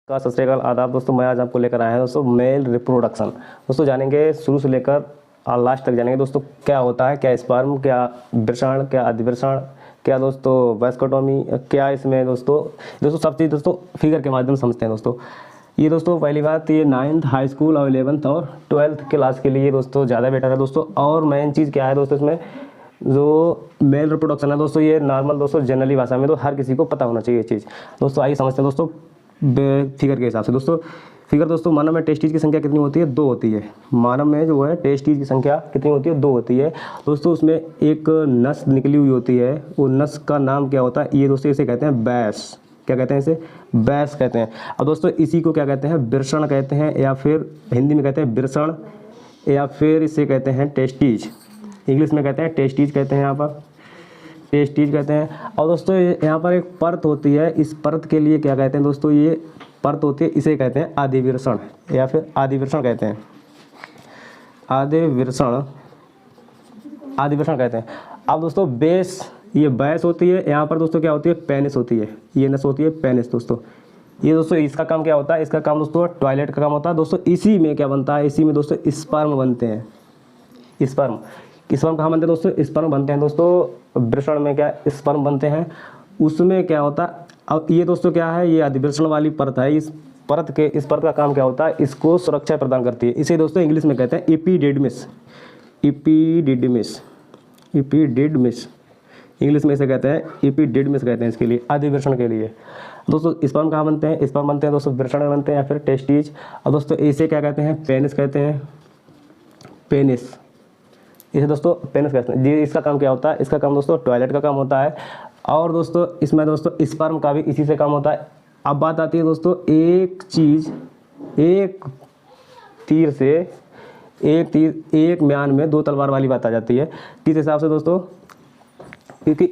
का सत श्री अकाल आदाब दोस्तों। मैं आज आपको लेकर आया हूं दोस्तों मेल रिप्रोडक्शन। दोस्तों जानेंगे शुरू से लेकर लास्ट तक जानेंगे दोस्तों क्या होता है, क्या स्पर्म, क्या वृषण, क्या अधिवृषण, क्या दोस्तों वैस्कोटोमी, क्या इसमें दोस्तों सब चीज़ दोस्तों फिगर के माध्यम से समझते हैं दोस्तों। ये दोस्तों पहली बात, ये 9th हाई स्कूल और 11th और 12th क्लास के लिए दोस्तों ज़्यादा बेटर है दोस्तों। और मेन चीज़ क्या है दोस्तों, इसमें जो मेल रिप्रोडक्शन है दोस्तों, ये नॉर्मल दोस्तों जनरली भाषा में तो हर किसी को पता होना चाहिए ये चीज़। दोस्तों आइए समझते हैं दोस्तों फिगर के हिसाब से। दोस्तों फिगर दोस्तों, मानव में टेस्टिज की संख्या कितनी होती है? 2 होती है। मानव में जो है टेस्टिज की संख्या कितनी होती है? 2 होती है दोस्तों। उसमें एक नस निकली हुई होती है, वो नस का नाम क्या होता है? ये दोस्तों इसे कहते हैं बैस। क्या कहते हैं इसे? बैस कहते हैं। अब दोस्तों इसी को क्या कहते हैं? वृषण कहते हैं, या फिर हिंदी में कहते हैं वृषण, या फिर इसे कहते हैं टेस्टिज। इंग्लिश में कहते हैं टेस्टिज कहते हैं, यहाँ पर टेस्टिज कहते हैं। और दोस्तों यहाँ पर एक परत होती है, इस परत के लिए क्या कहते हैं दोस्तों? ये परत होती है, इसे कहते हैं आदिवृषण, या फिर आदिवृषण कहते हैं। आदिवृषण कहते हैं। अब दोस्तों बेस, ये बैस होती है। यहाँ पर दोस्तों क्या होती है? पेनिस होती है। ये नस होती है पेनिस दोस्तों। ये दोस्तों इसका काम क्या होता है? इसका काम दोस्तों टॉयलेट का काम होता है दोस्तों। इसी में क्या बनता है? इसी में दोस्तों स्पर्म बनते हैं। स्पर्म कहाँ बनते हैं दोस्तों? स्पर्म बनते हैं दोस्तों। वृषण में क्या स्पर्म बनते हैं, उसमें क्या होता है? अब ये दोस्तों क्या है? ये अधिवृषण वाली परत है। इस परत का काम क्या होता है? इसको सुरक्षा प्रदान करती है। इसे दोस्तों इंग्लिश में कहते हैं एपिडिडमिस। इंग्लिश में इसे कहते हैं एपिडिडमिस कहते हैं, इसके लिए अधिवृषण के लिए। दोस्तों स्पर्म कहाँ बनते हैं? स्पर्म बनते हैं दोस्तों वृषण में बनते हैं, या फिर टेस्टिज। और दोस्तों इसे क्या कहते हैं? पेनिस कहते हैं। पेनिस, इसे दोस्तों पेनिस कहते हैं जी। इसका काम क्या होता है? इसका काम दोस्तों टॉयलेट का काम होता है। और दोस्तों इसमें दोस्तों स्पर्म का भी इसी से काम होता है। अब बात आती है दोस्तों, एक म्यान में 2 तलवार वाली बात आ जाती है। किस हिसाब से दोस्तों? क्योंकि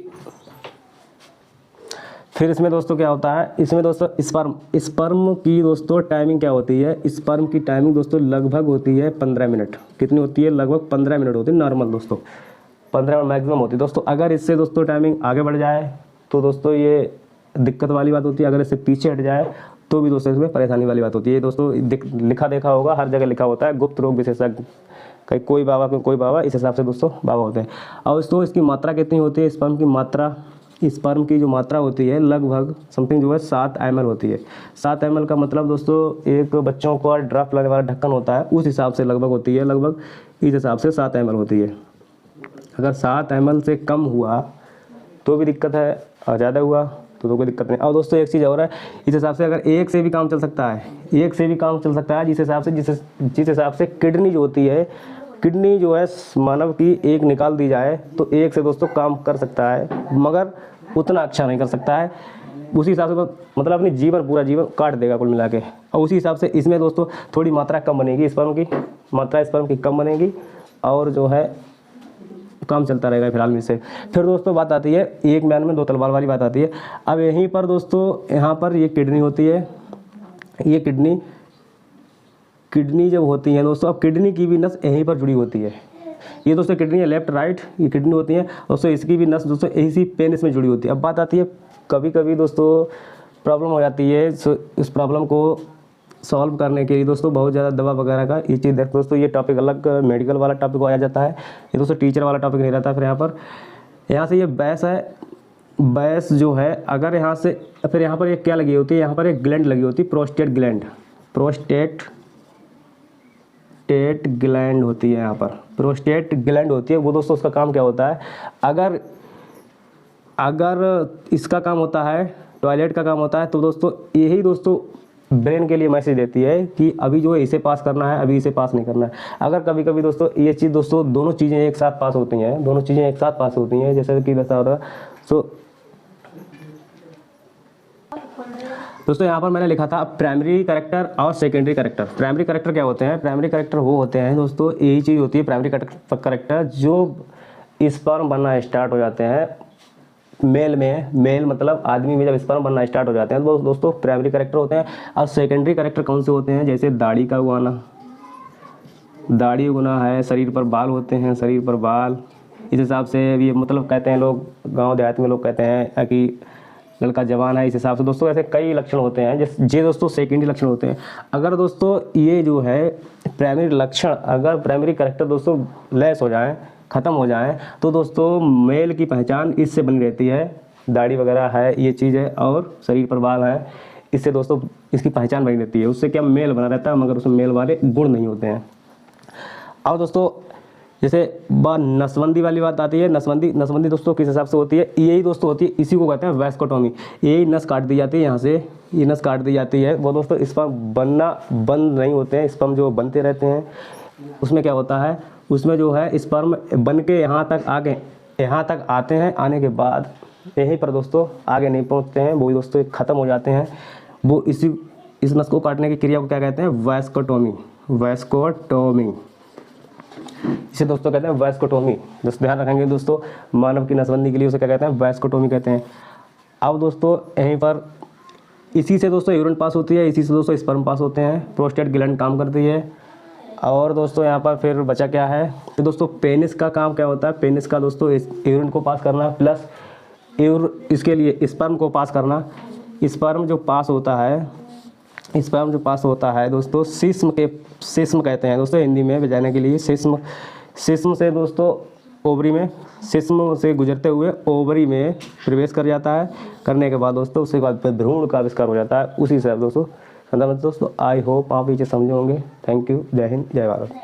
फिर इसमें दोस्तों क्या होता है? इसमें दोस्तों स्पर्म की दोस्तों टाइमिंग क्या होती है? स्पर्म की टाइमिंग दोस्तों लगभग होती है 15 मिनट। कितनी होती है? लगभग 15 मिनट होती है नॉर्मल दोस्तों। 15 मिनट मैक्सिमम होती है दोस्तों। अगर इससे दोस्तों टाइमिंग आगे बढ़ जाए तो दोस्तों ये दिक्कत वाली बात होती है। अगर इससे पीछे हट जाए तो भी दोस्तों इसमें परेशानी वाली बात होती है। ये दोस्तों लिखा देखा होगा, हर जगह लिखा होता है गुप्त रोग विशेषज्ञ, कहीं कोई बाबा, इस हिसाब से दोस्तों बाबा होते हैं। और दोस्तों इसकी मात्रा कितनी होती है? स्पर्म की मात्रा, स्पर्म की जो मात्रा होती है लगभग समथिंग जो है 7 ml होती है। 7 ml का मतलब दोस्तों एक बच्चों को ड्रॉप लेने वाला ढक्कन होता है, उस हिसाब से लगभग होती है। लगभग इस हिसाब से 7 ml होती है। अगर 7 ml से कम हुआ तो भी दिक्कत है, और ज़्यादा हुआ तो कोई दिक्कत नहीं। और दोस्तों एक चीज़ और है, इस हिसाब से अगर एक से भी काम चल सकता है, जिस हिसाब से किडनी जो होती है, किडनी जो है मानव की एक निकाल दी जाए तो एक से दोस्तों काम कर सकता है, मगर उतना अच्छा नहीं कर सकता है। उसी हिसाब से मतलब अपनी पूरा जीवन काट देगा कुल मिला के। और उसी हिसाब से इसमें दोस्तों थोड़ी मात्रा कम बनेगी, स्पर्म की कम बनेगी, और जो है काम चलता रहेगा फिलहाल में से। फिर दोस्तों बात आती है एक म्यान में 2 तलवार वाली बात आती है। अब यहीं पर दोस्तों यहाँ पर ये किडनी होती है। ये किडनी जब होती है दोस्तों, अब किडनी की भी नस यहीं पर जुड़ी होती है। ये दोस्तों किडनी है, लेफ्ट राइट ये किडनी होती है दोस्तों। इसकी भी नस दोस्तों इसी पेनिस में जुड़ी होती है। अब बात आती है कभी कभी दोस्तों प्रॉब्लम हो जाती है, इस प्रॉब्लम को सॉल्व करने के लिए दोस्तों बहुत ज़्यादा दवा वगैरह का ये चीज़ दोस्तों, ये टॉपिक अलग मेडिकल वाला टॉपिक आ जाता है, ये दोस्तों टीचर वाला टॉपिक नहीं रहता। फिर यहाँ से ये बैस है, बैस जो है अगर यहाँ से, फिर यहाँ पर एक क्या लगी होती है? यहाँ पर एक ग्लैंड लगी होती है, प्रोस्टेट ग्लैंड होती है। यहाँ पर प्रोस्टेट ग्लैंड होती है। वो दोस्तों उसका काम क्या होता है? अगर इसका काम होता है, टॉयलेट का काम होता है, तो दोस्तों यही दोस्तों ब्रेन के लिए मैसेज देती है कि अभी जो है इसे पास करना है, अभी इसे पास नहीं करना है। अगर कभी कभी दोस्तों ये चीज़ दोस्तों दोनों चीज़ें एक साथ पास होती हैं, जैसे कि ऐसा होता है। दोस्तों यहाँ पर मैंने लिखा था प्राइमरी कैरेक्टर और सेकेंडरी कैरेक्टर। प्राइमरी कैरेक्टर क्या होते हैं? प्राइमरी कैरेक्टर वो होते हैं दोस्तों, यही चीज़ होती है प्राइमरी कैरेक्टर, जो स्पर्म बनना स्टार्ट हो जाते हैं मेल मतलब आदमी में जब स्पर्म बनना स्टार्ट हो जाते हैं तो दोस्तों प्राइमरी कैरेक्टर होते हैं। और सेकेंडरी कैरेक्टर कौन से होते हैं? जैसे दाढ़ी उगना है, शरीर पर बाल होते हैं, इस हिसाब से ये मतलब कहते हैं लोग, गांव देहात में लोग कहते हैं कि लड़का जवान है, इस हिसाब से दोस्तों ऐसे कई लक्षण होते हैं। ये दोस्तों सेकेंडरी लक्षण होते हैं। अगर दोस्तों ये जो है प्राइमरी लक्षण, अगर प्राइमरी कैरेक्टर दोस्तों लेस हो जाए, ख़त्म हो जाए, तो दोस्तों मेल की पहचान इससे बनी रहती है। दाढ़ी वगैरह है, ये चीज़ है, और शरीर पर बाल है, इससे दोस्तों इसकी पहचान बनी रहती है। उससे क्या मेल बना रहता है, मगर उसमें मेल वाले गुण नहीं होते हैं। और दोस्तों जैसे नसबंदी वाली बात आती है। नसबंदी दोस्तों किस हिसाब से होती है, यही दोस्तों होती है, इसी को कहते हैं वैस्कोटोमी। यही नस काट दी जाती है, यहाँ से ये नस काट दी जाती है। वो दोस्तों स्पर्म बनना बंद नहीं होते हैं, स्पर्म जो बनते रहते हैं। उसमें क्या होता है, उसमें जो है स्पर्म बन के यहाँ तक आते हैं। आने के बाद यहीं पर दोस्तों आगे नहीं पहुँचते हैं, वो दोस्तों ख़त्म हो जाते हैं। वो इस नस को काटने की क्रिया को क्या कहते हैं, वैस्कोटोमी। इसे दोस्तों कहते हैं वैस्कोटोमी। दोस्तों ध्यान रखेंगे दोस्तों, मानव की नसबंदी के लिए उसे क्या कहते हैं, वैस्कोटोमी कहते हैं। अब दोस्तों यहीं पर इसी से दोस्तों यूरिन पास होती है, इसी से दोस्तों स्पर्म पास होते हैं, प्रोस्टेट ग्लैंड काम करती है। और दोस्तों यहाँ पर फिर बचा क्या है, तो दोस्तों पेनिस का काम क्या होता है। पेनिस का दोस्तों यूरिन को पास करना, प्लस इसके लिए स्पर्म को पास करना। स्पर्म जो पास होता है दोस्तों शिश्न कहते हैं दोस्तों हिंदी में बजाने के लिए। शिश्न से दोस्तों ओवरी में, शिश्न से गुजरते हुए ओवरी में प्रवेश कर जाता है। करने के बाद दोस्तों उसके बाद भ्रूण का आविष्कार हो जाता है। उसी से दोस्तों आई होप आप इसे समझे होंगे। Thank you. जय हिंद, जय भारत।